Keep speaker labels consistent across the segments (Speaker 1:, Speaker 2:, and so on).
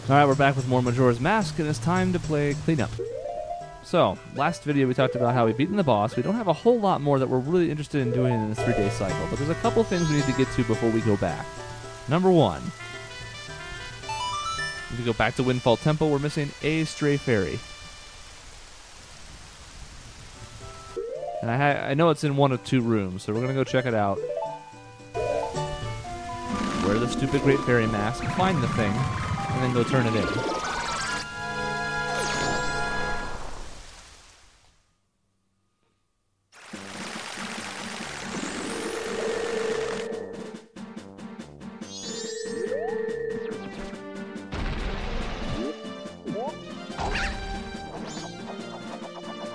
Speaker 1: Alright, we're back with more Majora's Mask, and it's time to play Cleanup. So, last video we talked about how we've beaten the boss. We don't have a whole lot more that we're really interested in doing in this 3-day cycle, but there's a couple things we need to get to before we go back. Number one, if we go back to Windfall Temple, we're missing a stray fairy. And I know it's in one of 2 rooms, so we're going to go check it out. Wear the stupid Great Fairy mask, find the thing, and then go turn it in.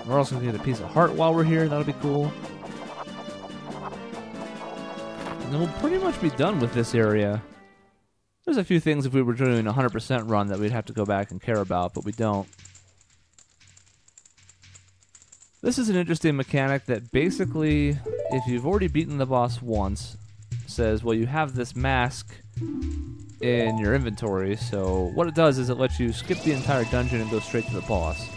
Speaker 1: We're also going to get a piece of heart while we're here. That'll be cool. And then we'll pretty much be done with this area. There's a few things if we were doing a 100% run that we'd have to go back and care about, but we don't. This is an interesting mechanic that basically, if you've already beaten the boss once, says, well, you have this mask in your inventory, so what it does is it lets you skip the entire dungeon and go straight to the boss.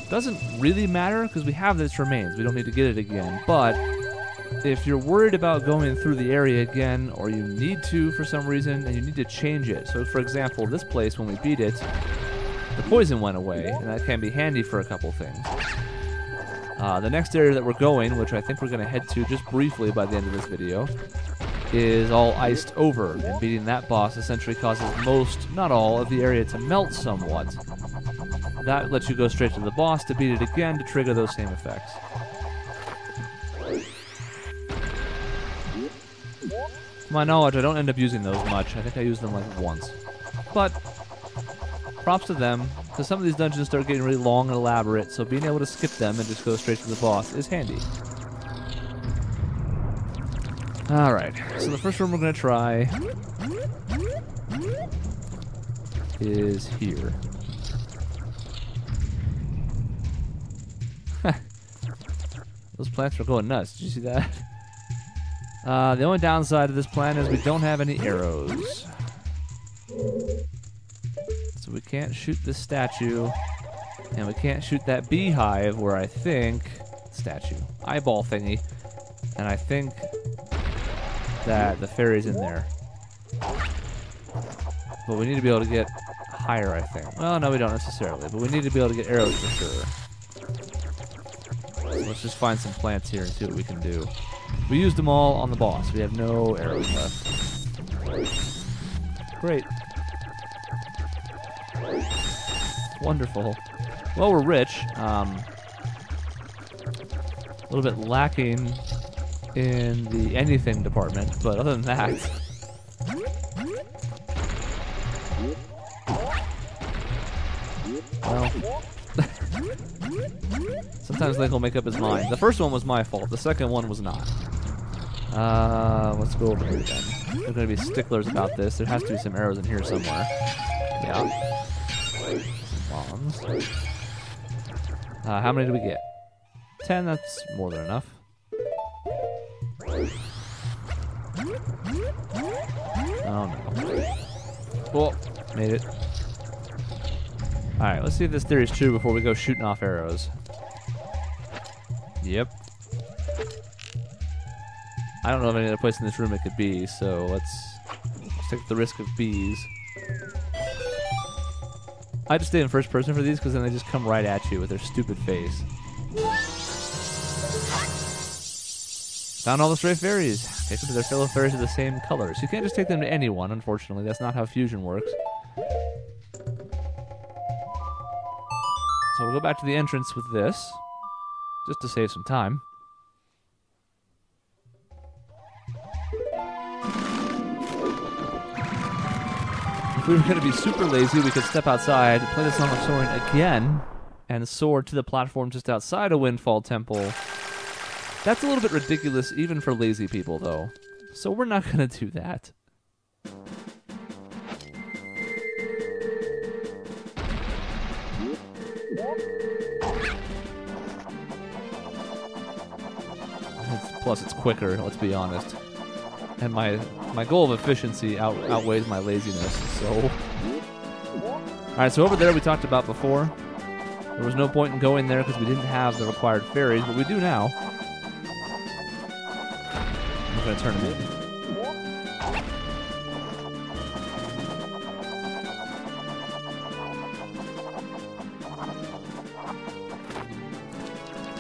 Speaker 1: Doesn't really matter because we have this remains. We don't need to get it again, but if you're worried about going through the area again, or you need to for some reason, and you need to change it. So, for example, this place, when we beat it, the poison went away, and that can be handy for a couple things. The next area that we're going, which I think we're going to head to just briefly by the end of this video, is all iced over, and beating that boss essentially causes most, not all, of the area to melt somewhat. That lets you go straight to the boss to beat it again to trigger those same effects. To my knowledge, I don't end up using those much. I think I use them like once. But props to them, because some of these dungeons start getting really long and elaborate, so being able to skip them and just go straight to the boss is handy. Alright, so the first room we're going to try is here. Those plants are going nuts. Did you see that? The only downside of this plan is we don't have any arrows. So we can't shoot this statue, and we can't shoot that beehive where I think... statue. Eyeball thingy. And I think that the fairy's in there. But we need to be able to get higher, I think. Well, no, we don't necessarily, but we need to be able to get arrows for sure. So let's just find some plants here and see what we can do. We used them all on the boss. We have no arrows left. Great. Wonderful. Well, we're rich. A little bit lacking in the anything department, but other than that... well... sometimes Link will make up his mind. The first one was my fault. The second one was not. Let's go over here then. They're going to be sticklers about this. There has to be some arrows in here somewhere. Yeah. Bombs. How many do we get? 10, that's more than enough. Oh no. Well, made it. Alright, let's see if this theory is true before we go shooting off arrows. Yep. I don't know of any other place in this room it could be, so let's take the risk of bees. I just stay in first person for these because then they just come right at you with their stupid face. Found all the stray fairies. Take them to their fellow fairies of the same colors. You can't just take them to anyone, unfortunately. That's not how fusion works. So we'll go back to the entrance with this, just to save some time. If we were going to be super lazy, we could step outside, play the Song of Soaring again, and soar to the platform just outside of Windfall Temple. That's a little bit ridiculous even for lazy people, though. So we're not going to do that. Plus, it's quicker, let's be honest. And my goal of efficiency outweighs my laziness, so Alright, so over there we talked about before. There was no point in going there because we didn't have the required fairies, but we do now. I'm going to turn them in.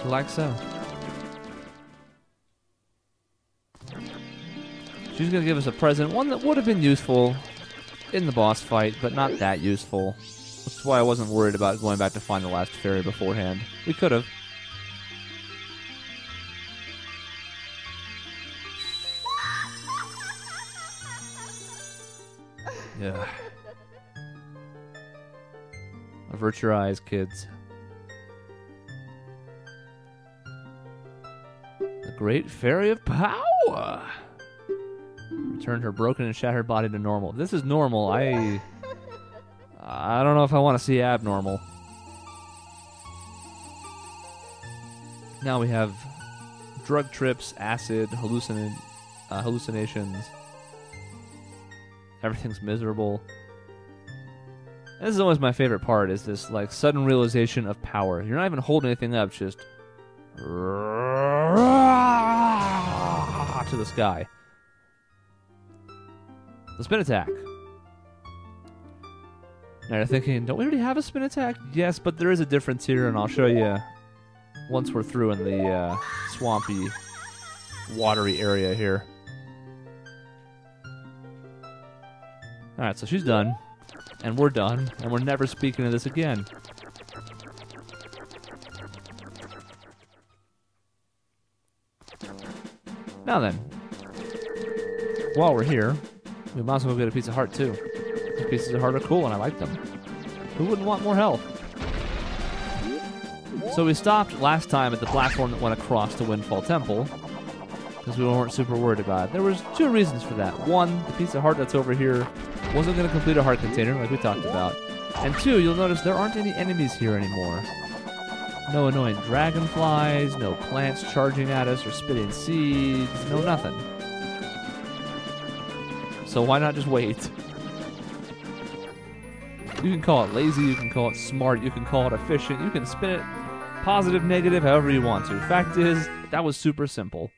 Speaker 1: Like so. She's going to give us a present, one that would have been useful in the boss fight, but not that useful. That's why I wasn't worried about going back to find the last fairy beforehand. We could have. Yeah. Avert your eyes, kids. The Great Fairy of Power! Returned her broken and shattered body to normal. If this is normal, I don't know if I want to see abnormal. Now we have drug trips, acid, hallucinations. Everything's miserable. And this is always my favorite part, is this like sudden realization of power. You're not even holding anything up, just to the sky. The spin attack. Now you're thinking, don't we already have a spin attack? Yes, but there is a difference here, and I'll show you once we're through in the swampy, watery area here. Alright, so she's done, and we're done, and we're never speaking of this again. Now then, while we're here, we might as well get a piece of heart too. These pieces of heart are cool and I like them. Who wouldn't want more health? So we stopped last time at the platform that went across to Windfall Temple, because we weren't super worried about it. There was two reasons for that. One, the piece of heart that's over here wasn't going to complete a heart container like we talked about. And two, you'll notice there aren't any enemies here anymore. No annoying dragonflies, no plants charging at us or spitting seeds, no nothing. So why not just wait? You can call it lazy, you can call it smart, you can call it efficient, you can spin it positive, negative, however you want to. Fact is, that was super simple.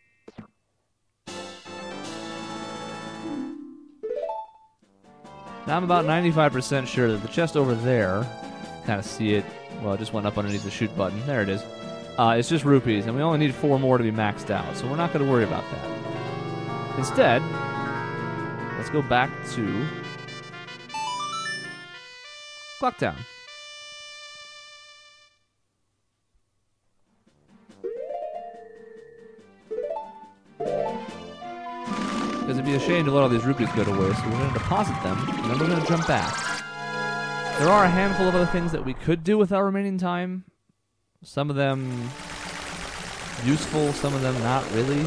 Speaker 1: Now I'm about 95% sure that the chest over there, kind of see it, well, it just went up underneath the shoot button. There it is. It's just rupees, and we only need 4 more to be maxed out, so we're not going to worry about that. Instead, let's go back to Clocktown. Because it'd be a shame to let all these rupees go to waste, so we're going to deposit them, and then we're going to jump back. There are a handful of other things that we could do with our remaining time. Some of them useful, some of them not really.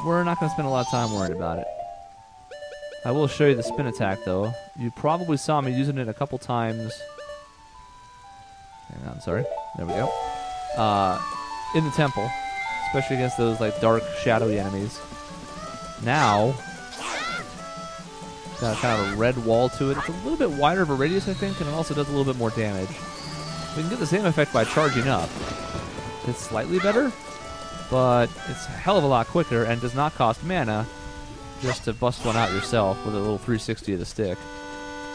Speaker 1: We're not going to spend a lot of time worried about it. I will show you the spin attack, though. You probably saw me using it a couple times. Hang on, sorry. There we go. In the temple, especially against those like dark, shadowy enemies. Now, got kind of a red wall to it. It's a little bit wider of a radius, I think, and it also does a little bit more damage. We can get the same effect by charging up. It's slightly better, but it's a hell of a lot quicker and does not cost mana just to bust one out yourself with a little 360 of the stick.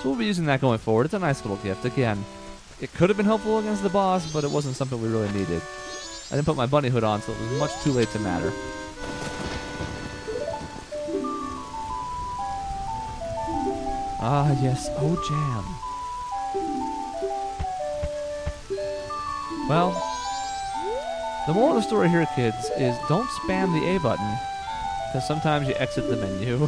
Speaker 1: So we'll be using that going forward. It's a nice little gift. Again, it could have been helpful against the boss, but it wasn't something we really needed. I didn't put my bunny hood on, so it was much too late to matter. Ah, yes. Oh, jam. Well, the moral of the story here, kids, is don't spam the A button, because sometimes you exit the menu.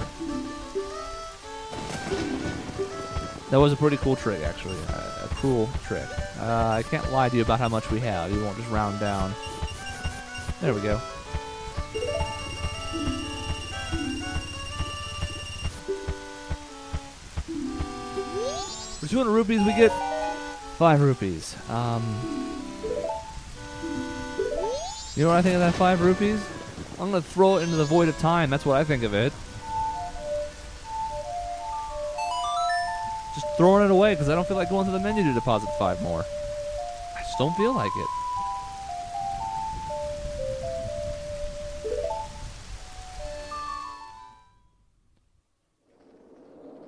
Speaker 1: That was a pretty cool trick, actually. A cool trick. I can't lie to you about how much we have. You won't just round down. There we go. For 200 rupees, we get 5 rupees. You know what I think of that 5 rupees? I'm going to throw it into the void of time. That's what I think of it. just throwing it away because I don't feel like going to the menu to deposit 5 more. I just don't feel like it.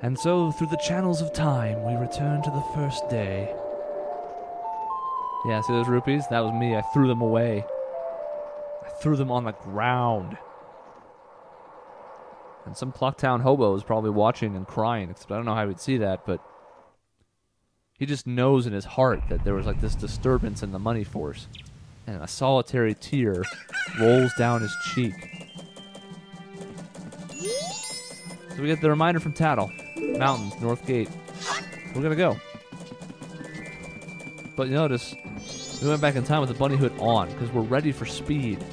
Speaker 1: And so, through the channels of time, we return to the first day. Yeah, see those rupees? That was me. I threw them away. I threw them on the ground. And some Clocktown hobo is probably watching and crying, except I don't know how he would see that, but he just knows in his heart that there was like this disturbance in the money force. And a solitary tear rolls down his cheek. So we get the reminder from Tattle. Mountains, North Gate. We're gonna go. But you notice, we went back in time with the bunny hood on, because we're ready for speed.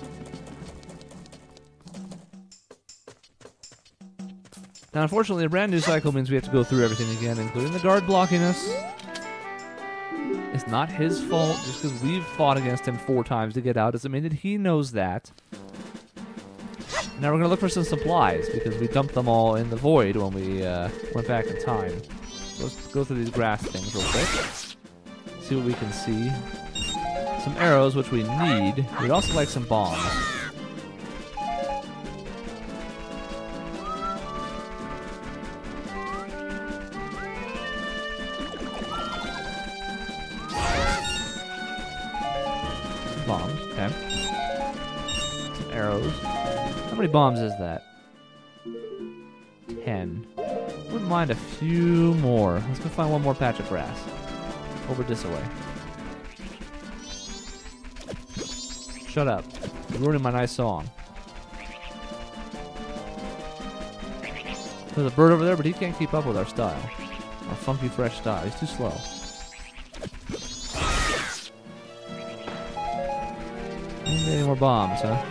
Speaker 1: Now, unfortunately, a brand new cycle means we have to go through everything again, including the guard blocking us. It's not his fault. Just because we've fought against him 4 times to get out doesn't mean that he knows that. Now we're going to look for some supplies, because we dumped them all in the void when we went back in time. So let's go through these grass things real quick. See what we can see. Some arrows, which we need. We'd also like some bombs. Some bombs, okay. Some arrows. How many bombs is that? 10. Wouldn't mind a few more. Let's go find one more patch of grass. Over this way. Shut up. You're ruining my nice song. There's a bird over there, but he can't keep up with our style. Our funky, fresh style. He's too slow. Any more bombs, huh?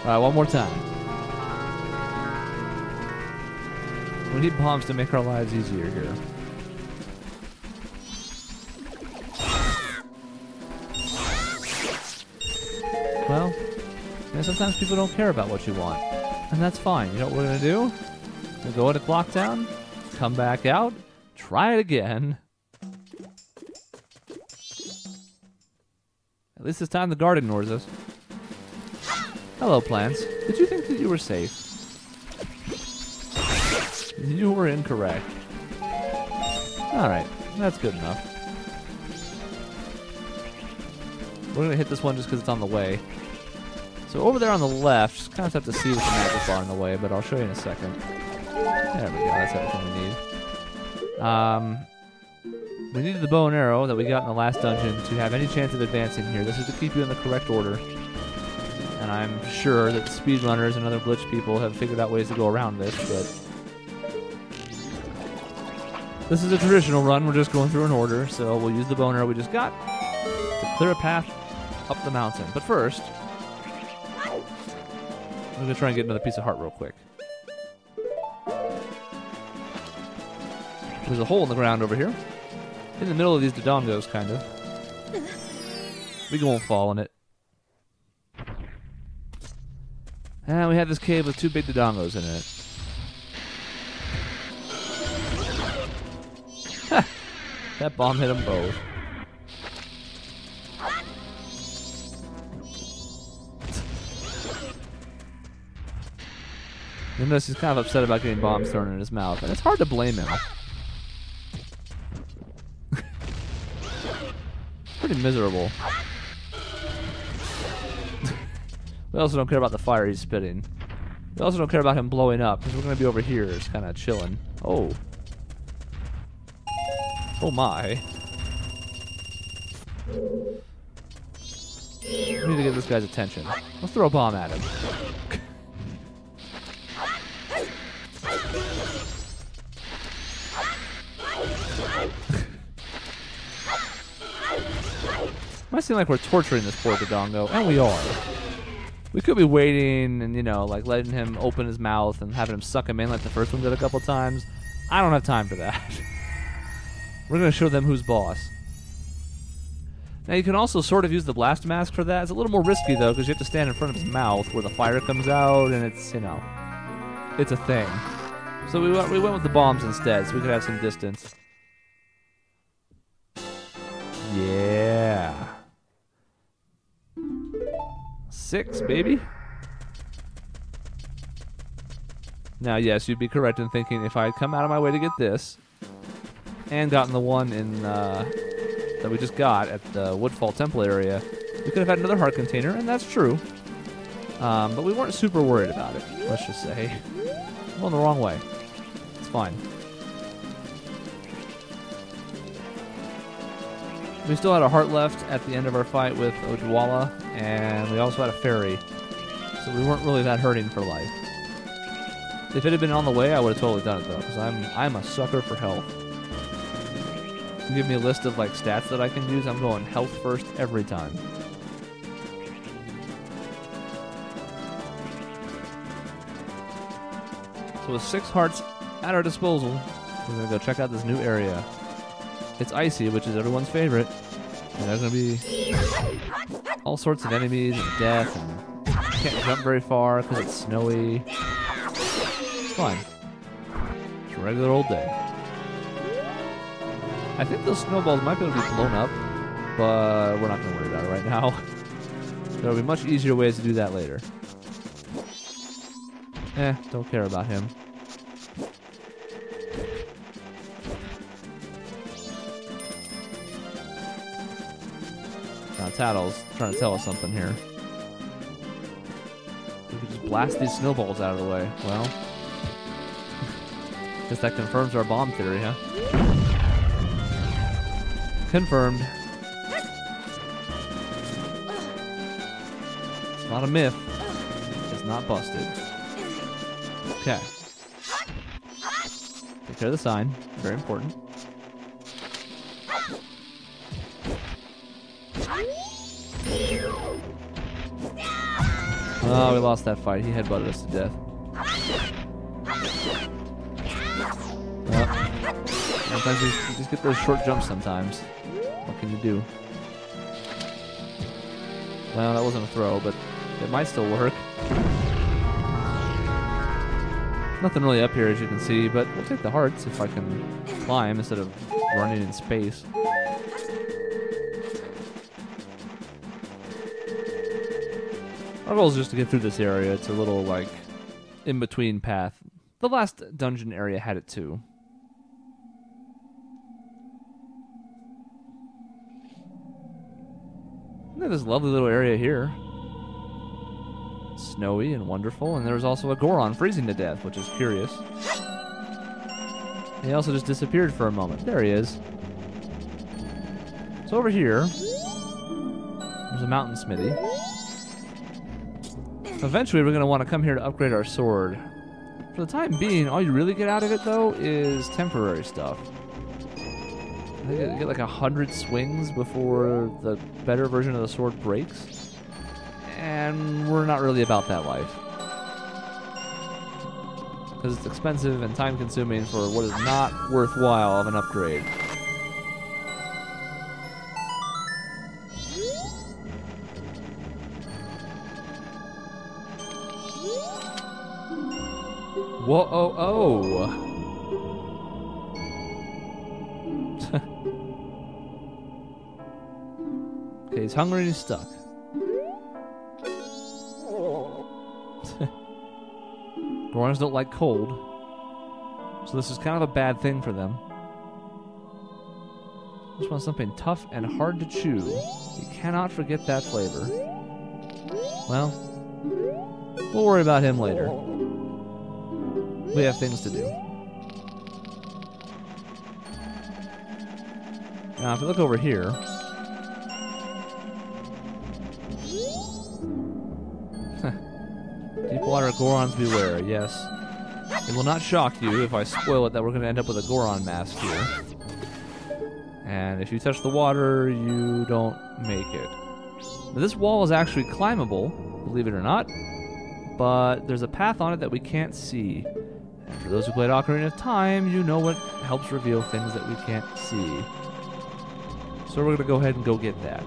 Speaker 1: Alright, one more time. We need bombs to make our lives easier here. Well, sometimes people don't care about what you want. And that's fine. You know what we're going to do? We'll go into Clocktown, come back out, try it again. At least this time the guard ignores us. Hello, plants. Did you think that you were safe? You were incorrect. Alright, that's good enough. We're going to hit this one just because it's on the way. So over there on the left, just kind of have to see with the magic bar in the way, but I'll show you in a second. There we go, that's everything we need. We needed the bow and arrow that we got in the last dungeon to have any chance of advancing here. This is to keep you in the correct order. And I'm sure that speedrunners and other glitch people have figured out ways to go around this, but this is a traditional run. We're just going through an order, so we'll use the bow and arrow we just got to clear a path up the mountain. But first, I'm going to try and get another piece of heart real quick. There's a hole in the ground over here. In the middle of these dodongos, kind of. We won't fall in it. And we have this cave with 2 big dodongos in it. Ha! That bomb hit them both. You notice he's kind of upset about getting bombs thrown in his mouth, and it's hard to blame him. Pretty miserable. We also don't care about the fire he's spitting. We also don't care about him blowing up, because we're going to be over here just kind of chilling. Oh. Oh my. We need to get this guy's attention. Let's throw a bomb at him. Might seem like we're torturing this poor Dodongo, and we are. We could be waiting and, you know, like letting him open his mouth and having him suck him in like the first one did a couple times. I don't have time for that. We're going to show them who's boss. Now, you can also sort of use the blast mask for that. It's a little more risky, though, because you have to stand in front of his mouth where the fire comes out, and it's, you know, it's a thing. So we went with the bombs instead, so we could have some distance. Yeah. 6, baby. Now, yes, you'd be correct in thinking if I had come out of my way to get this and gotten the one in that we just got at the Woodfall Temple area, we could have had another heart container, and that's true. But we weren't super worried about it, let's just say. I'm going the wrong way. It's fine. We still had a heart left at the end of our fight with Ojwala, and we also had a fairy. So we weren't really that hurting for life. If it had been on the way, I would have totally done it, though, because I'm a sucker for health. You give me a list of like stats that I can use, I'm going health first every time. So with 6 hearts at our disposal, we're going to go check out this new area. It's icy, which is everyone's favorite. And there's going to be all sorts of enemies and death, and you can't jump very far because it's snowy. It's fine. It's a regular old day. I think those snowballs might be able to be blown up, but we're not going to worry about it right now. There will be much easier ways to do that later. Don't care about him. Now Tattle's trying to tell us something here. We could just blast these snowballs out of the way. Well, guess that confirms our bomb theory, huh? Confirmed. It's not a myth. It's not busted. Okay. Take care of the sign. Very important. Oh, we lost that fight. He headbutted us to death. Sometimes you just get those short jumps sometimes. What can you do? Well, that wasn't a throw, but it might still work. Nothing really up here, as you can see, but we'll take the hearts if I can climb instead of running in space. Our goal is just to get through this area. It's a little, like, in-between path. The last dungeon area had it, too. Look at this lovely little area here. Snowy and wonderful, and there was also a Goron freezing to death, which is curious. He also just disappeared for a moment. There he is. So over here, there's a mountain smithy. Eventually, we're going to want to come here to upgrade our sword. For the time being, all you really get out of it, though, is temporary stuff. I think you get like 100 swings before the better version of the sword breaks. And we're not really about that life. Because it's expensive and time-consuming for what is not worthwhile of an upgrade. Whoa, oh, oh. Okay, he's hungry and he's stuck. Gorons don't like cold, so this is kind of a bad thing for them. Just want something tough and hard to chew. You cannot forget that flavor. Well, we'll worry about him later. We have things to do. Now, if you look over here, Deepwater Gorons beware, yes. It will not shock you if I spoil it that we're going to end up with a Goron mask here. And if you touch the water, you don't make it. Now, this wall is actually climbable, believe it or not, but there's a path on it that we can't see. And for those who played Ocarina of Time, you know what helps reveal things that we can't see. So we're going to go ahead and go get that.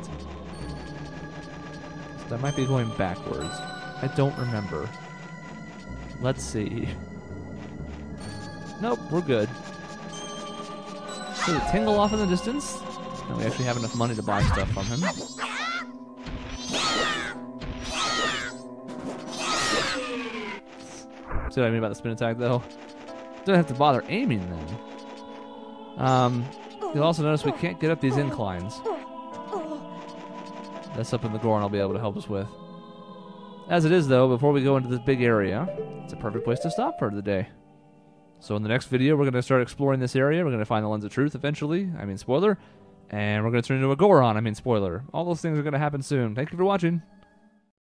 Speaker 1: So that might be going backwards. I don't remember. Let's see. Nope, we're good. See the tingle off in the distance? And we actually have enough money to buy stuff from him. See what I mean about the spin attack, though? Don't have to bother aiming, then. You'll also notice we can't get up these inclines. That's something the Goron will be able to help us with. As it is, though, before we go into this big area, it's a perfect place to stop for the day. So in the next video, we're going to start exploring this area. We're going to find the Lens of Truth eventually. I mean, spoiler. And we're going to turn into a Goron. I mean, spoiler. All those things are going to happen soon. Thank you for watching.